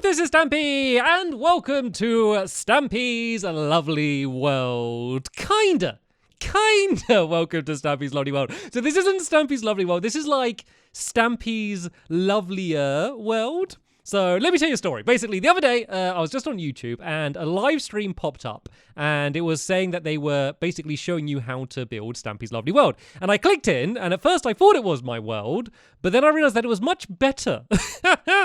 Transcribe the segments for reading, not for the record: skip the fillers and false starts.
this is Stampy, and welcome to Stampy's Lovely World. Kinda welcome to Stampy's Lovely World. So this isn't Stampy's Lovely World, this is like Stampy's Lovelier World. So let me tell you a story. Basically, the other day, I was just on YouTube and a live stream popped up and it was saying that they were basically showing you how to build Stampy's Lovely World. And I clicked in and at first I thought it was my world, but then I realized that it was much better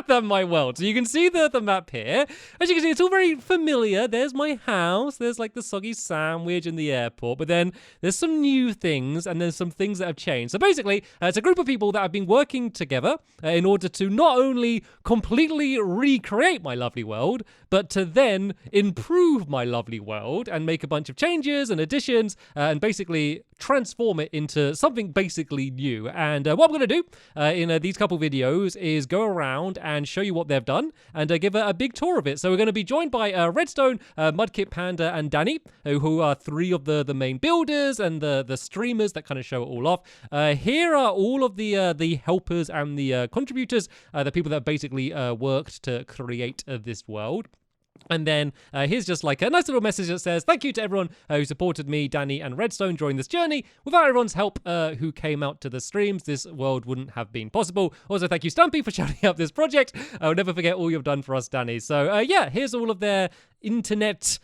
than my world. So you can see the map here. As you can see, it's all very familiar. There's my house. There's like the soggy sandwich and the airport. But then there's some new things and there's some things that have changed. So basically, it's a group of people that have been working together in order to not only completely recreate my lovely world, but to then improve my lovely world and make a bunch of changes and additions and basically transform it into something basically new. And what I'm going to do in these couple videos is go around and show you what they've done and give a big tour of it. So we're going to be joined by Redstone, Mudkip Panda, and Danny, who are three of the main builders and the streamers that kind of show it all off. Here are all of the helpers and the contributors, the people that basically worked to create this world. And then here's just like a nice little message that says, thank you to everyone who supported me, Danny, and Redstone during this journey. Without everyone's help who came out to the streams, this world wouldn't have been possible. Also, thank you, Stampy, for shouting out this project. I'll never forget all you've done for us, Danny. So, yeah, here's all of their internet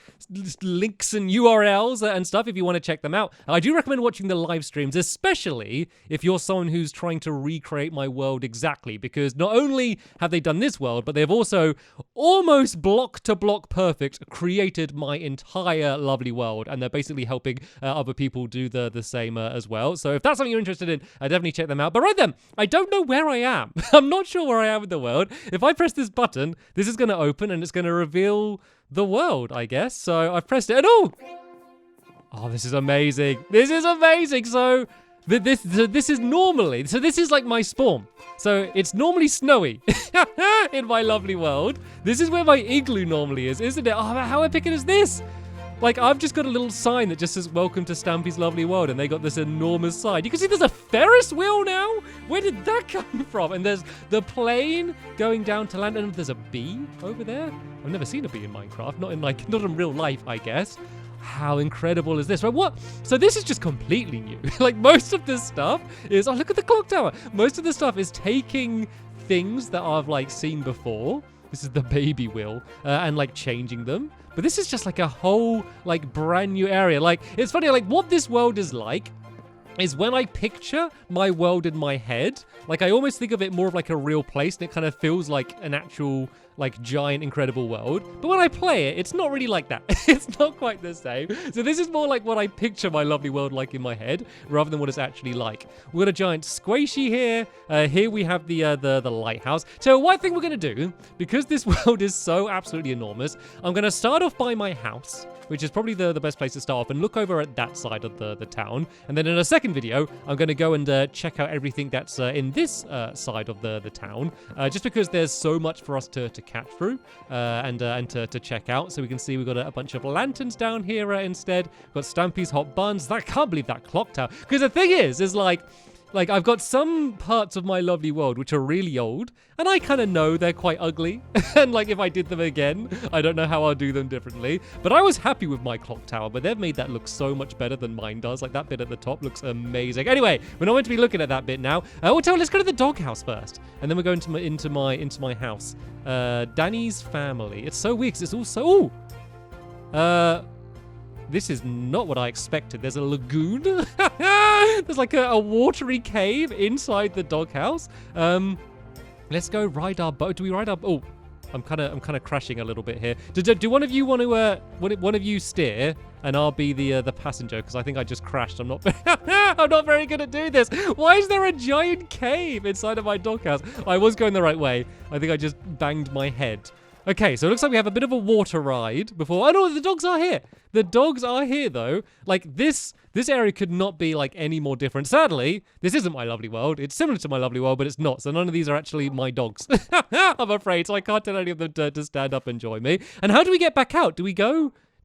links and URLs and stuff if you want to check them out. I do recommend watching the live streams, especially if you're someone who's trying to recreate my world exactly, because not only have they done this world, but they've also almost block to block perfect created my entire lovely world, and they're basically helping other people do the same as well. So if that's something you're interested in, definitely check them out. But right then, I don't know where I am. I'm not sure where I am in the world. If I press this button, this is going to open and it's going to reveal the world, I guess. So I've pressed it and oh, this is amazing. This is amazing. So this is normally, so this is like my spawn. So it's normally snowy in my lovely world. This is where my igloo normally is, isn't it? Oh, how epic is this? Like, I've just got a little sign that just says, welcome to Stampy's Lovely World, and they got this enormous sign. You can see there's a Ferris wheel now? Where did that come from? And there's the plane going down to land, and there's a bee over there. I've never seen a bee in Minecraft, not in real life, I guess. How incredible is this, right? What? So this is just completely new. Like, most of this stuff is, oh, look at the clock tower. Most of the stuff is taking things that I've, like, seen before. This is the baby wheel, and, like, changing them. But this is just like a whole, like, brand new area. Like, it's funny, like, what this world is like is when I picture my world in my head, like, I almost think of it more of like a real place, and it kind of feels like an actual, like, giant, incredible world. But when I play it, it's not really like that. It's not quite the same. So this is more like what I picture my lovely world like in my head, rather than what it's actually like. We've got a giant squishy here. Here we have the lighthouse. So one thing we're going to do, because this world is so absolutely enormous, I'm going to start off by my house, which is probably the best place to start off, and look over at that side of the town. And then in a second video, I'm going to go and check out everything that's in this side of the town, just because there's so much for us to catch through and to check out. So we can see we've got a bunch of lanterns down here instead. We've got Stampy's Hot Buns. I can't believe that clock tower. Because the thing is like I've got some parts of my lovely world which are really old, and I kind of know they're quite ugly. And like if I did them again, I don't know how I'll do them differently. But I was happy with my clock tower, but they've made that look so much better than mine does. Like that bit at the top looks amazing. Anyway, we're not meant to be looking at that bit now. Let's go to the doghouse first, and then we're going into my house. Danny's family. It's so weird 'cause it's all so. This is not what I expected. There's a lagoon. There's like a watery cave inside the doghouse. Let's go ride our boat. Do we ride our? Oh, I'm kind of crashing a little bit here. Do one of you want to? One of you steer, and I'll be the passenger, because I think I just crashed. I'm not very good at doing this. Why is there a giant cave inside of my doghouse? I was going the right way. I think I just banged my head. Okay, so it looks like we have a bit of a water ride before. Oh no, the dogs are here. The dogs are here though. Like this area could not be like any more different. Sadly, this isn't my lovely world. It's similar to my lovely world, but it's not. So none of these are actually my dogs. I'm afraid. So I can't tell any of them to stand up and join me. And how do we get back out? Do we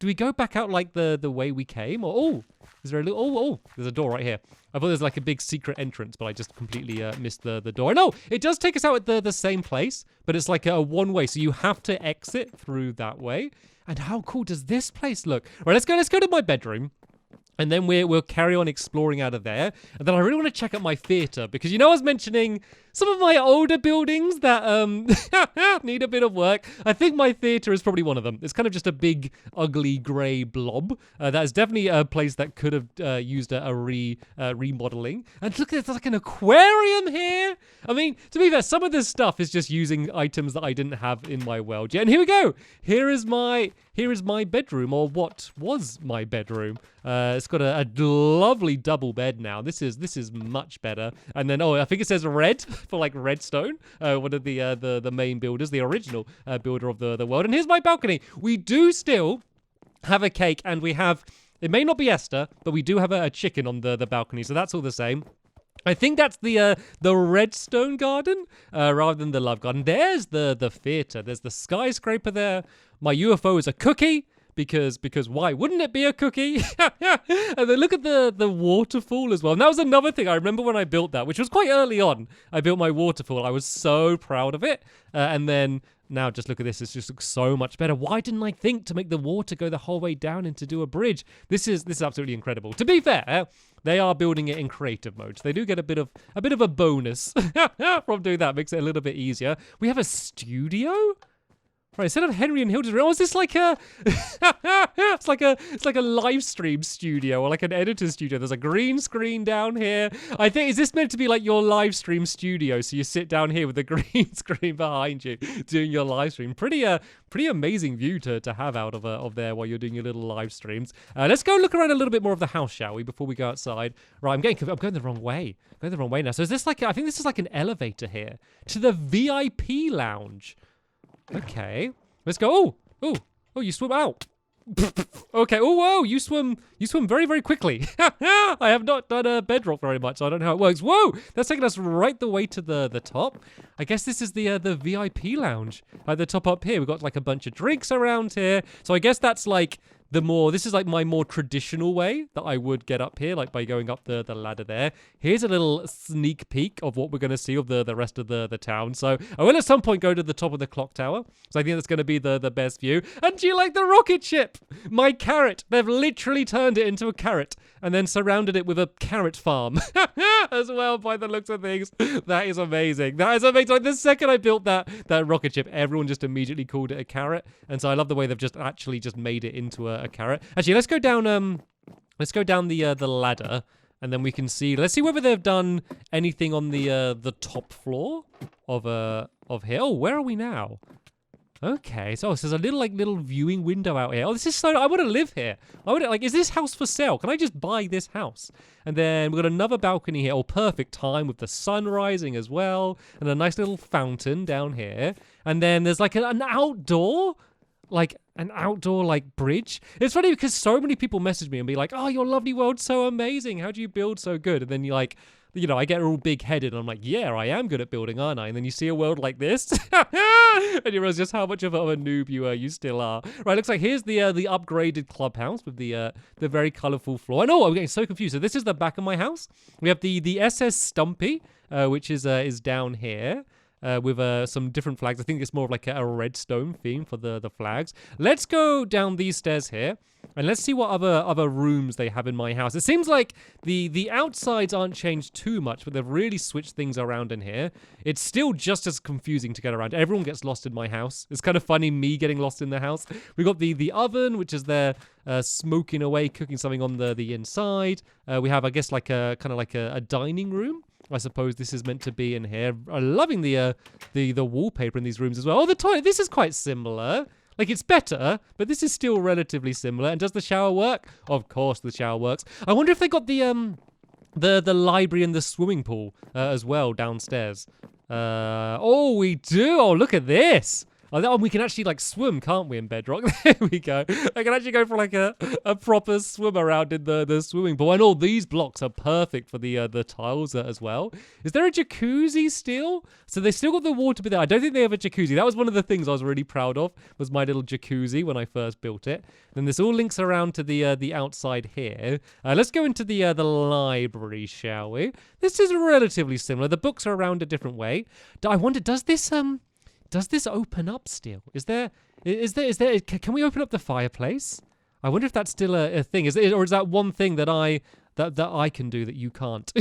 Do we go back out like the way we came? Or, oh, is there a little... Oh, there's a door right here. I thought there's like a big secret entrance, but I just completely missed the door. No, it does take us out at the same place, but it's like a one-way, so you have to exit through that way. And how cool does this place look? All right, let's go to my bedroom. And then we'll carry on exploring out of there. And then I really want to check out my theater because, you know, I was mentioning some of my older buildings that need a bit of work. I think my theater is probably one of them. It's kind of just a big, ugly, grey blob. That is definitely a place that could have used a remodeling. And look, there's like an aquarium here. I mean, to be fair, some of this stuff is just using items that I didn't have in my world yet. And here we go. Here is my bedroom, or what was my bedroom. It's got a lovely double bed now. This is much better. And then, I think it says red for like redstone. One of the main builders, the original builder of the world. And here's my balcony. We do still have a cake, and we have, it may not be Esther, but we do have a chicken on the balcony. So that's all the same. I think that's the redstone garden rather than the love garden. There's the theater. There's the skyscraper there. My UFO is a cookie because why wouldn't it be a cookie? And then look at the waterfall as well. And that was another thing. I remember when I built that, which was quite early on. I built my waterfall. I was so proud of it. And then now just look at this. It just looks so much better. Why didn't I think to make the water go the whole way down and to do a bridge? This is absolutely incredible. To be fair, they are building it in creative mode. So they do get a bit of a bonus from doing that. Makes it a little bit easier. We have a studio. Right, instead of Henry and Hilda's room, is this like a it's like a live stream studio or like an editor studio. There's a green screen down here. I think, is this meant to be like your live stream studio? So you sit down here with the green screen behind you doing your live stream. Pretty amazing view to have out of there while you're doing your little live streams. Let's go look around a little bit more of the house, shall we, before we go outside? Right, I'm going the wrong way. I'm going the wrong way now. So is this like, I think this is like an elevator here to the VIP lounge. Okay, let's go. Oh, you swim out. Okay. Oh, whoa, you swim very, very quickly. I have not done bedrock very much, so I don't know how it works. Whoa, that's taking us right the way to the top. I guess this is the VIP lounge at the top up here. We've got like a bunch of drinks around here. So I guess that's like this is like my more traditional way that I would get up here, like by going up the ladder there. Here's a little sneak peek of what we're going to see of the rest of the town. So I will at some point go to the top of the clock tower. So I think that's going to be the best view. And do you like the rocket ship? My carrot. They've literally turned it into a carrot and then surrounded it with a carrot farm as well, by the looks of things. That is amazing. That is amazing. Like the second I built that rocket ship, everyone just immediately called it a carrot. And so I love the way they've just actually just made it into a carrot. Actually, let's go down the ladder, and then we can see. Let's see whether they've done anything on the top floor of here. Oh, where are we now? Okay, so there's a little viewing window out here. Oh, this is so. I want to live here. Is this house for sale? Can I just buy this house? And then we've got another balcony here. Oh, perfect time with the sun rising as well, and a nice little fountain down here. And then there's like an outdoor. Like an outdoor like bridge. It's funny because so many people message me and be like, "Oh, your lovely world's so amazing. How do you build so good?" And then you're like, I get all big-headed and I'm like, "Yeah, I am good at building, aren't I?" And then you see a world like this, and you realize just how much of a noob you still are. Right, looks like here's the upgraded clubhouse with the very colourful floor. And I'm getting so confused. So this is the back of my house. We have the SS Stampy, which is down here. With some different flags. I think it's more of like a redstone theme for the flags. Let's go down these stairs here, and let's see what other rooms they have in my house. It seems like the outsides aren't changed too much, but they've really switched things around in here. It's still just as confusing to get around. Everyone gets lost in my house. It's kind of funny me getting lost in the house. We got the oven, which is there smoking away, cooking something on the inside. We have, I guess, like a kind of like a dining room. I suppose this is meant to be in here. I'm loving the wallpaper in these rooms as well. Oh, the toilet. This is quite similar. Like, it's better, but this is still relatively similar. And does the shower work? Of course the shower works. I wonder if they got the library and the swimming pool as well downstairs. Oh, we do. Oh, look at this. Oh, we can actually like swim, can't we, in Bedrock? There we go. I can actually go for like a proper swim around in the swimming pool. And all these blocks are perfect for the tiles as well. Is there a jacuzzi still? So they still got the water bit there. I don't think they have a jacuzzi. That was one of the things I was really proud of, was my little jacuzzi when I first built it. Then this all links around to the outside here. Let's go into the library, shall we? This is relatively similar. The books are around a different way. I wonder, does this open up still? Is there? Can we open up the fireplace? I wonder if that's still a thing. Or is that one thing that I can do that you can't?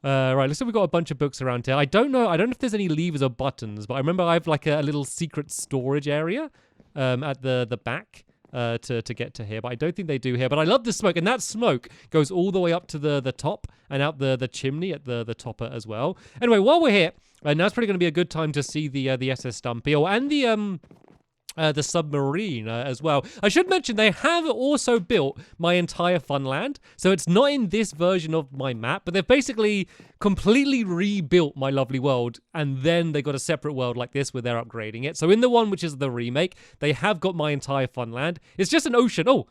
Right, looks like we've got a bunch of books around here. I don't know if there's any levers or buttons, but I remember I have like a little secret storage area at the back to get to here, but I don't think they do here. But I love the smoke, and that smoke goes all the way up to the top and out the chimney at the topper as well. Anyway, while we're here, now it's probably going to be a good time to see the SS Stampy and the submarine as well. I should mention they have also built my entire Funland, so it's not in this version of my map, but they've basically completely rebuilt my lovely world, and then they got a separate world like this where they're upgrading it. So in the one which is the remake, they have got my entire Funland. It's just an ocean. Oh,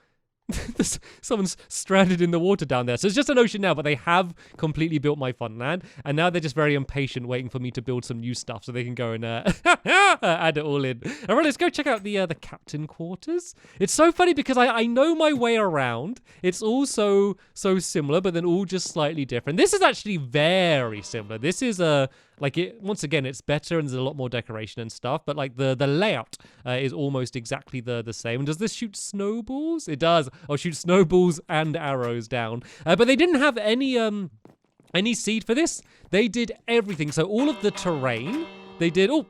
someone's stranded in the water down there. So it's just an ocean now, but they have completely built my Funland, and now they're just very impatient waiting for me to build some new stuff so they can go and add it all in. All right, let's go check out the captain quarters. It's so funny because I know my way around. It's all so similar, but then all just slightly different. This is actually very similar. This is once again, it's better and there's a lot more decoration and stuff, but like the layout is almost exactly the same. And does this shoot snowballs? It does. Oh, shoot snowballs and arrows down. But they didn't have any seed for this. They did everything. So all of the terrain, they did. Oh,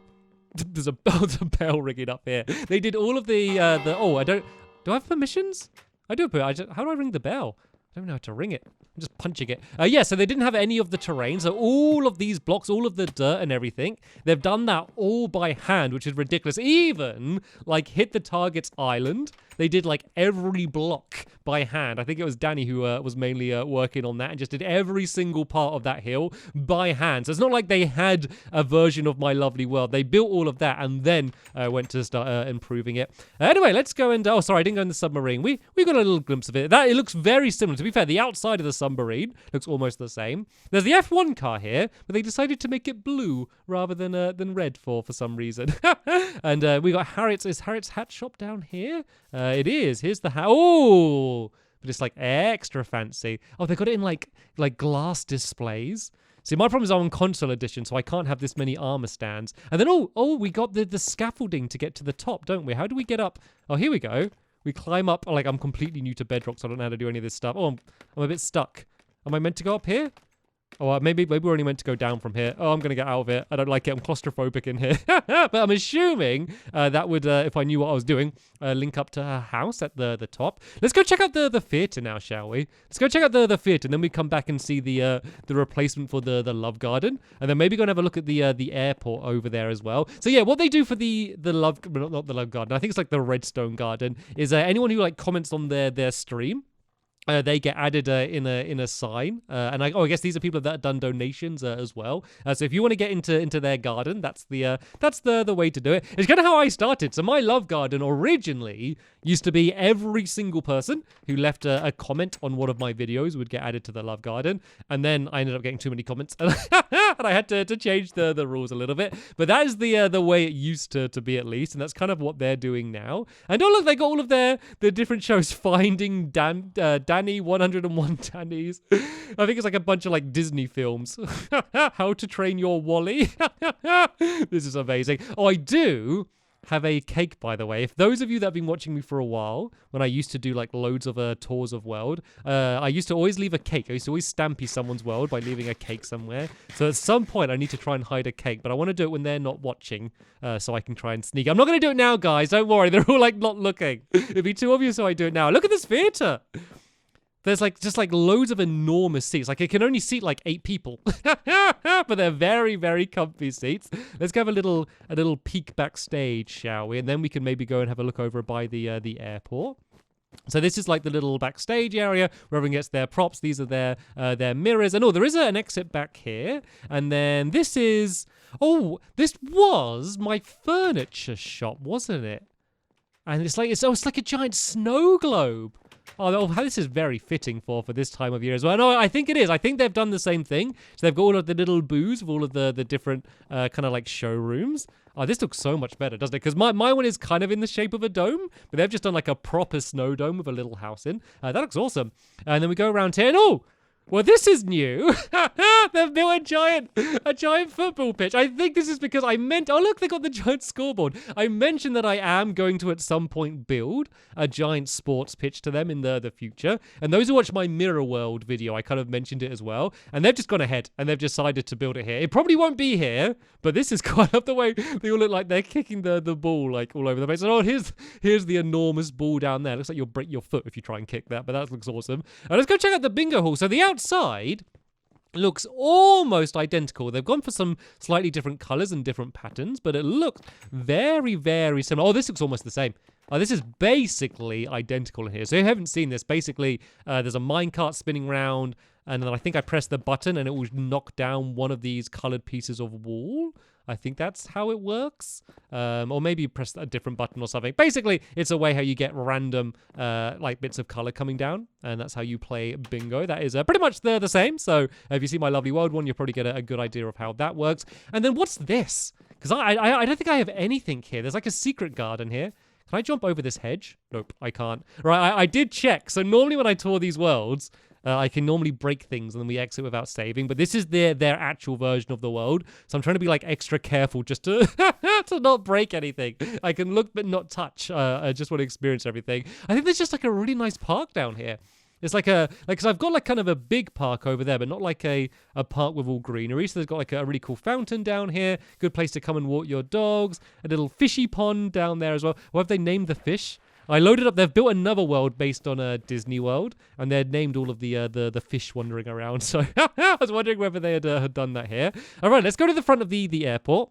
there's a bell ringing up here. They did all of the. Do I have permissions? I do. How do I ring the bell? I don't know how to ring it. I'm just punching it. Yeah, so they didn't have any of the terrain. So all of these blocks, all of the dirt and everything, they've done that all by hand, which is ridiculous. Even, like, hit the target's island. They did, like, every block by hand. I think it was Danny who was mainly working on that and just did every single part of that hill by hand. So it's not like they had a version of my lovely world. They built all of that and then went to start improving it. Anyway, let's go and... Oh, sorry, I didn't go in the submarine. We got a little glimpse of it. It looks very similar. To be fair, the outside of the submarine looks almost the same. There's the F1 car here, but they decided to make it blue rather than red for some reason. And we got Harriet's... Is Harriet's hat shop down here? It is. Here's the hat. Oh, but it's like extra fancy. Oh, they got it in like glass displays. See, my problem is I'm on console edition, so I can't have this many armor stands. And then we got the scaffolding to get to the top, don't we? How do we get up? Oh, here we go. We climb up. Like, I'm completely new to Bedrock, so I don't know how to do any of this stuff. Oh, I'm a bit stuck. Am I meant to go up here? Oh, maybe we're only meant to go down from here. Oh, I'm going to get out of it. I don't like it. I'm claustrophobic in here. But I'm assuming that would, if I knew what I was doing, link up to her house at the top. Let's go check out the theatre now, shall we? Let's go check out the theatre, and then we come back and see the replacement for the Love Garden. And then maybe go and have a look at the airport over there as well. So yeah, what they do for the Love... Not the Love Garden. I think it's like the Redstone Garden. Is anyone who like comments on their stream... they get added in a sign, and I guess these are people that have done donations as well. So if you want to get into their garden, that's the way to do it. It's kind of how I started. So my Love Garden originally used to be every single person who left a comment on one of my videos would get added to the Love Garden, and then I ended up getting too many comments, and I had to change the rules a little bit. But that is the way it used to be, at least, and that's kind of what they're doing now. And oh look, they got all of the different shows. Finding Danny, 101 Dannies. I think it's like a bunch of like Disney films. How to Train Your Wally. This is amazing. Oh, I do have a cake, by the way. If those of you that have been watching me for a while, when I used to do like loads of tours of world, I used to always leave a cake. I used to always stampy someone's world by leaving a cake somewhere. So at some point I need to try and hide a cake, but I want to do it when they're not watching, so I can try and sneak. I'm not going to do it now, guys. Don't worry. They're all like not looking. It'd be too obvious, so I do it now. Look at this theater. There's like just like loads of enormous seats. Like it can only seat like 8 people, but they're very, very comfy seats. Let's go have a little peek backstage, shall we? And then we can maybe go and have a look over by the airport. So this is like the little backstage area where everyone gets their props. These are their mirrors. And there is an exit back here. And then this is... Oh, this was my furniture shop, wasn't it? And it's like a giant snow globe. Oh, this is very fitting for this time of year as well. No, I think it is. I think they've done the same thing. So they've got all of the little booths of all of the different kind of like showrooms. Oh, this looks so much better, doesn't it? Because my one is kind of in the shape of a dome, but they've just done like a proper snow dome with a little house in. That looks awesome. And then we go around here, and oh, well, this is new. They've built a giant football pitch. I think this is because oh, look, they got the giant scoreboard. I mentioned that I am going to at some point build a giant sports pitch to them in the future. And those who watch my Mirror World video, I kind of mentioned it as well. And they've just gone ahead and they've decided to build it here. It probably won't be here, but this is quite up the way. They all look like they're kicking the ball like all over the place. And oh, here's the enormous ball down there. Looks like you'll break your foot if you try and kick that, but that looks awesome. Let's go check out the bingo hall. So the outside looks almost identical. They've gone for some slightly different colors and different patterns, but it looks very, very similar. Oh, this looks almost the same. This is basically identical in here. So if you haven't seen this, basically there's a minecart spinning round, and then I think I press the button and it will knock down one of these colored pieces of wall. I think that's how it works. Or maybe you press a different button or something. Basically, it's a way how you get random like bits of color coming down, and that's how you play bingo. That is pretty much the same. So if you see my Lovely World one, you'll probably get a good idea of how that works. And then what's this? Because I don't think I have anything here. There's like a secret garden here. Can I jump over this hedge? Nope, I can't. Right, I did check. So normally when I tour these worlds, I can normally break things and then we exit without saving. But this is their actual version of the world. So I'm trying to be like extra careful just to to not break anything. I can look but not touch. I just want to experience everything. I think there's just like a really nice park down here. It's like because I've got like kind of a big park over there, but not like a park with all greenery. So there's got like a really cool fountain down here. Good place to come and walk your dogs. A little fishy pond down there as well. What have they named the fish? I loaded up. They've built another world based on a Disney World, and they'd named all of the fish wandering around. So I was wondering whether they had done that here. All right, let's go to the front of the airport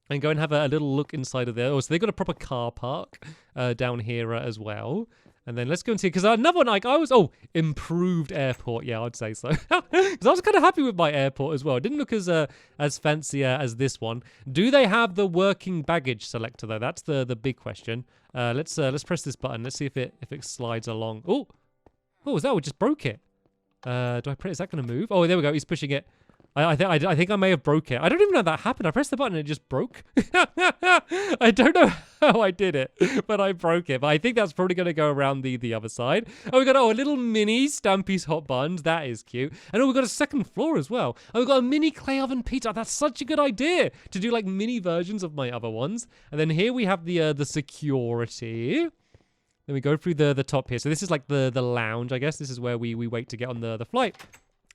and go and have a little look inside of there. Oh, so they got a proper car park down here as well. And then let's go and see, because another one, like improved airport. Yeah, I'd say so. Because I was kind of happy with my airport as well. It didn't look as fancy as this one. Do they have the working baggage selector though? That's the big question. Let's press this button. Let's see if it slides along. Oh, is that? We just broke it. Do I press? Is that going to move? Oh, there we go. He's pushing it. I think I may have broke it. I don't even know that happened. I pressed the button and it just broke. I don't know how I did it, but I broke it. But I think that's probably going to go around the other side. Oh, we got a little mini Stampy's Hot Buns. That is cute. And we've got a second floor as well. Oh, we've got a mini clay oven pizza. That's such a good idea to do like mini versions of my other ones. And then here we have the security. Then we go through the top here. So this is like the lounge, I guess. This is where we wait to get on the flight.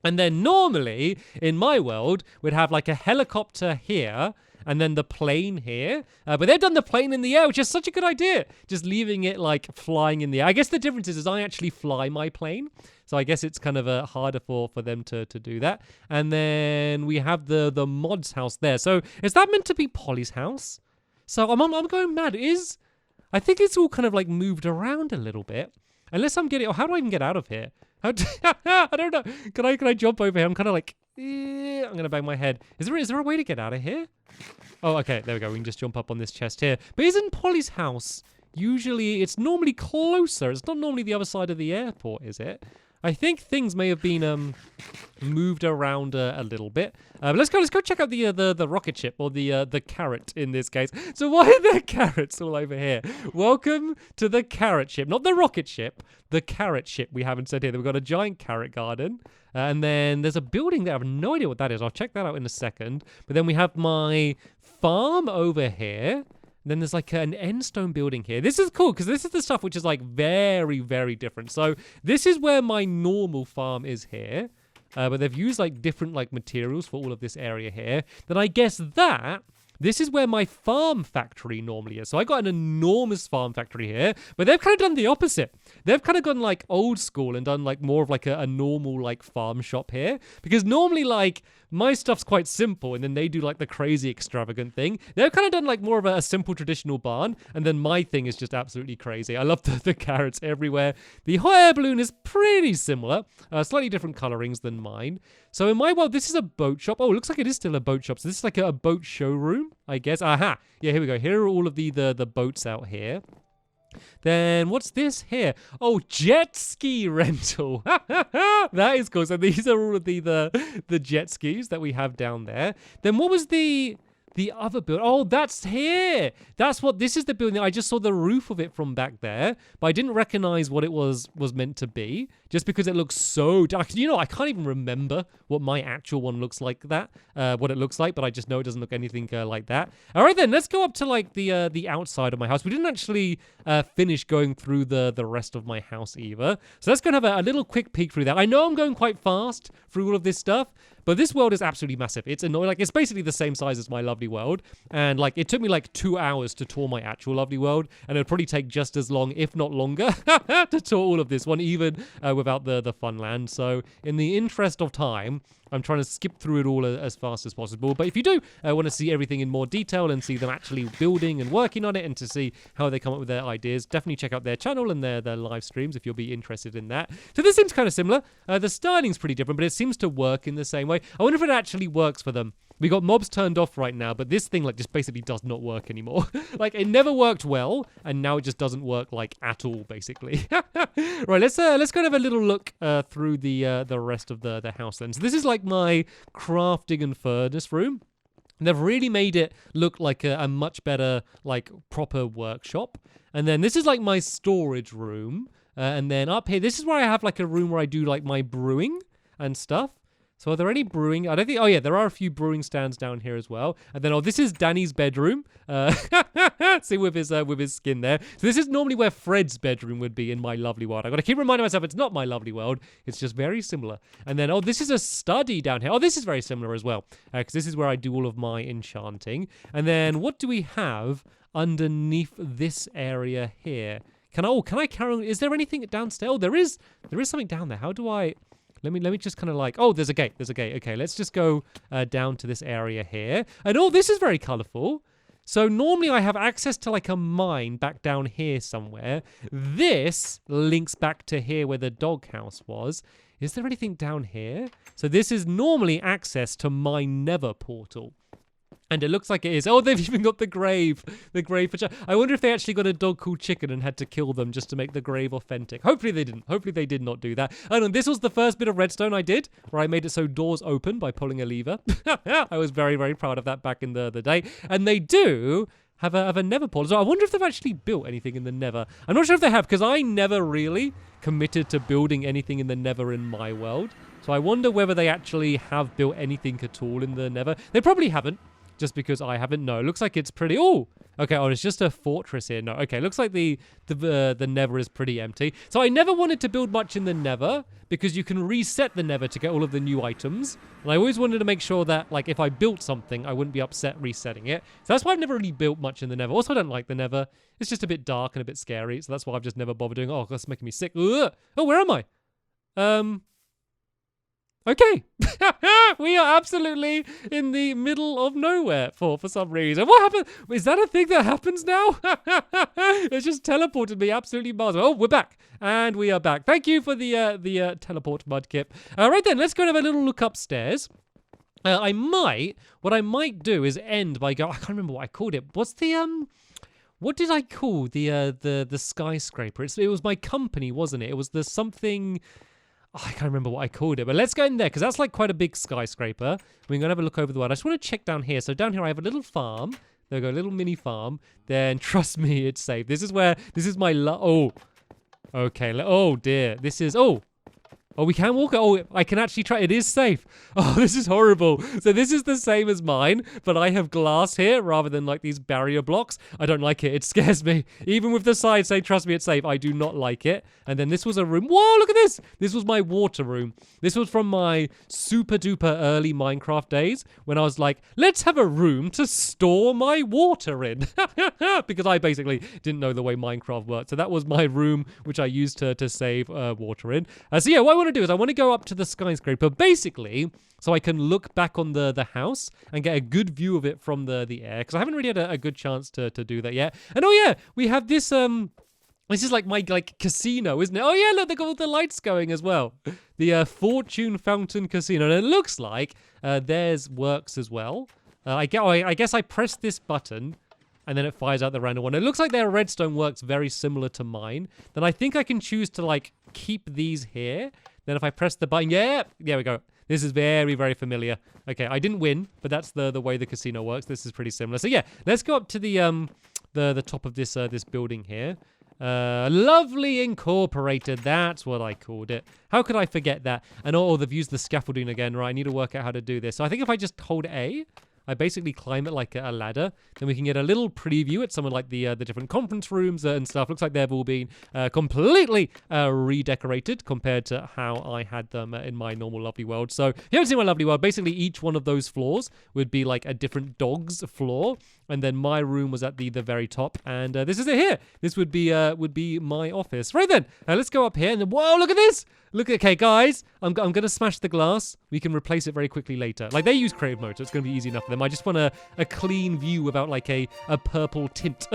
And then normally, in my world, we'd have like a helicopter here, and then the plane here. But they've done the plane in the air, which is such a good idea. Just leaving it like flying in the air. I guess the difference is I actually fly my plane. So I guess it's kind of harder for them to do that. And then we have the mod's house there. So is that meant to be Polly's house? So I'm going mad. I think it's all kind of like moved around a little bit. Unless I'm getting... Oh, how do I even get out of here? I don't know. Can I jump over here? I'm kind of like... I'm going to bang my head. Is there a way to get out of here? Oh, okay. There we go. We can just jump up on this chest here. But isn't Polly's house... Usually, it's normally closer. It's not normally the other side of the airport, is it? I think things may have been moved around a little bit. But let's go check out the rocket ship, or the carrot in this case. So why are there carrots all over here? Welcome to the carrot ship, not the rocket ship, the carrot ship. We haven't said here. We've got a giant carrot garden, and then there's a building there. I have no idea what that is. I'll check that out in a second. But then we have my farm over here. Then there's like an endstone building here. This is cool because this is the stuff which is like very, very different. So this is where my normal farm is here. But they've used like different like materials for all of this area here. Then I guess that this is where my farm factory normally is. So I got an enormous farm factory here, but they've kind of done the opposite. They've kind of gone like old school and done like more of like a normal like farm shop here, because normally like my stuff's quite simple and then they do like the crazy extravagant thing. They've kind of done like more of a simple traditional barn, and then my thing is just absolutely crazy. I love the carrots everywhere. The hot air balloon is pretty similar, slightly different colorings than mine. So in my world, this is a boat shop. Oh, it looks like it is still a boat shop. So this is like a boat showroom, I guess. Aha. Yeah, here we go. Here are all of the boats out here. Then what's this here? Oh, jet ski rental. That is cool. So these are all of the jet skis that we have down there. Then what was the other building? Oh, that's here. This is the building. I just saw the roof of it from back there, but I didn't recognize what it was meant to be, just because it looks so dark. You know, I can't even remember what my actual one looks like what it looks like, but I just know it doesn't look anything like that. All right, then let's go up to like the outside of my house. We didn't actually finish going through the rest of my house either. So let's go and have a little quick peek through that. I know I'm going quite fast through all of this stuff, but this world is absolutely massive. It's annoying. Like, it's basically the same size as my lovely world. And like, it took me like 2 hours to tour my actual lovely world. And it'll probably take just as long, if not longer, to tour all of this one, even without the fun land. So in the interest of time, I'm trying to skip through it all as fast as possible. But if you do want to see everything in more detail and see them actually building and working on it, and to see how they come up with their ideas, definitely check out their channel and their live streams if you'll be interested in that. So this seems kind of similar. The styling's pretty different, but it seems to work in the same way. I wonder if it actually works for them. We got mobs turned off right now, but this thing like just basically does not work anymore. Like, it never worked well, and now it just doesn't work like at all, basically. Right, let's go and have a little look through the rest of the house then. So this is like my crafting and furnace room. They've really made it look like a much better, like, proper workshop. And then this is like my storage room. And then up here, this is where I have like a room where I do like my brewing and stuff. So are there any brewing? I don't think. Oh yeah, there are a few brewing stands down here as well. And then this is Danny's bedroom. See, with his skin there. So this is normally where Fred's bedroom would be in my lovely world. I got to keep reminding myself it's not my lovely world. It's just very similar. And then this is a study down here. Oh, this is very similar as well, because this is where I do all of my enchanting. And then what do we have underneath this area here? Can I carry on? Is there anything downstairs? Oh, there is something down there. How do I? Let me just kind of like, oh, there's a gate. Okay, let's just go down to this area here. And this is very colorful. So normally I have access to like a mine back down here somewhere. This links back to here where the doghouse was. Is there anything down here? So this is normally access to my nether portal. And it looks like it is. Oh, they've even got the grave. The grave for I wonder if they actually got a dog called Chicken and had to kill them just to make the grave authentic. Hopefully they didn't. Hopefully they did not do that. And this was the first bit of redstone I did, where I made it so doors open by pulling a lever. I was very, very proud of that back in the day. And they do have a nether portal. So I wonder if they've actually built anything in the nether. I'm not sure if they have, because I never really committed to building anything in the nether in my world. So I wonder whether they actually have built anything at all in the nether. They probably haven't. Just because I haven't. No, it looks like it's pretty. Oh, okay. Oh, it's just a fortress here. No, okay. Looks like the nether is pretty empty. So I never wanted to build much in the nether because you can reset the nether to get all of the new items. And I always wanted to make sure that, like, if I built something, I wouldn't be upset resetting it. So that's why I've never really built much in the nether. Also, I don't like the nether. It's just a bit dark and a bit scary. So that's why I've just never bothered doing. Oh, that's making me sick. Ugh. Oh, where am I? Okay, we are absolutely in the middle of nowhere for some reason. What happened? Is that a thing that happens now? It's just teleported me absolutely miles. Oh, we're back. And we are back. Thank you for the teleport mudkip. All right then, let's go and have a little look upstairs. What I might do is end by I can't remember what I called it. What's the, what did I call the skyscraper? It was my company, wasn't it? It was the something... Oh, I can't remember what I called it, but let's go in there because that's like quite a big skyscraper. We're going to have a look over the world. I just want to check down here. So down here I have a little farm. There we go, a little mini farm. Then trust me, it's safe. This is my oh, okay. Oh dear. This is, oh, Oh, we can walk. Oh, I can actually try. It is safe. Oh, this is horrible. So this is the same as mine, but I have glass here rather than like these barrier blocks. I don't like it. It scares me. Even with the sign saying, trust me, it's safe, I do not like it. And then this was a room. Whoa, look at this. This was my water room. This was from my super duper early Minecraft days when I was like, let's have a room to store my water in. Because I basically didn't know the way Minecraft worked. So that was my room, which I used to save water in. So yeah, what I want to do is I want to go up to the skyscraper, basically, so I can look back on the house and get a good view of it from the air, because I haven't really had a good chance to do that yet. And oh yeah, we have this this is like my casino, isn't it? Oh yeah, look, they got all the lights going as well. The Fortune Fountain Casino, and it looks like theirs works as well. I guess I press this button and then it fires out the random one. It looks like their redstone works very similar to mine. Then I think I can choose to like keep these here. Then if I press the button, yeah, there we go. This is very, very familiar. Okay, I didn't win, but that's the way the casino works. This is pretty similar. So yeah, let's go up to the top of this this building here. Lovely Incorporated, that's what I called it. How could I forget that? And oh, they've used the scaffolding again, right? I need to work out how to do this. So I think if I just hold A, I basically climb it like a ladder. Then we can get a little preview at some of like the different conference rooms and stuff. Looks like they've all been completely redecorated compared to how I had them in my normal Lovely World. So if you haven't seen my Lovely World, basically each one of those floors would be like a different dog's floor. And then my room was at the very top. And this is it here. This would be my office. Right then, let's go up here. And then, whoa, look at this. Look, okay, guys, I'm going to smash the glass. We can replace it very quickly later. Like, they use creative mode, so it's going to be easy enough for them. I just want a clean view without, like, a purple tint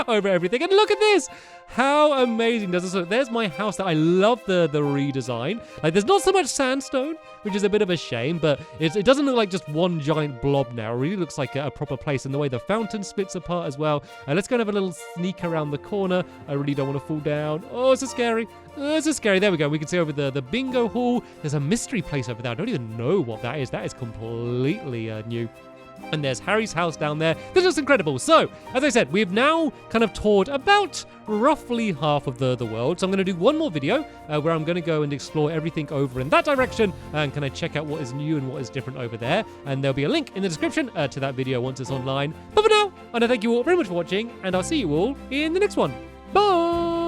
over everything. And look at this. How amazing does this look? There's my house. I love the redesign. Like, there's not so much sandstone, which is a bit of a shame, but it doesn't look like just one giant blob now. It really looks like a proper place. And the way the fountain splits apart as well. Let's go and have a little sneak around the corner. I really don't want to fall down. Oh, it's so scary. This is scary. There we go. We can see over the bingo hall. There's a mystery place over there. I don't even know what that is. That is completely new. And there's Harry's house down there. This looks incredible. So, as I said, we've now kind of toured about roughly half of the world. So I'm going to do one more video where I'm going to go and explore everything over in that direction and kind of check out what is new and what is different over there. And there'll be a link in the description to that video once it's online. But for now, I want to thank you all very much for watching, and I'll see you all in the next one. Bye!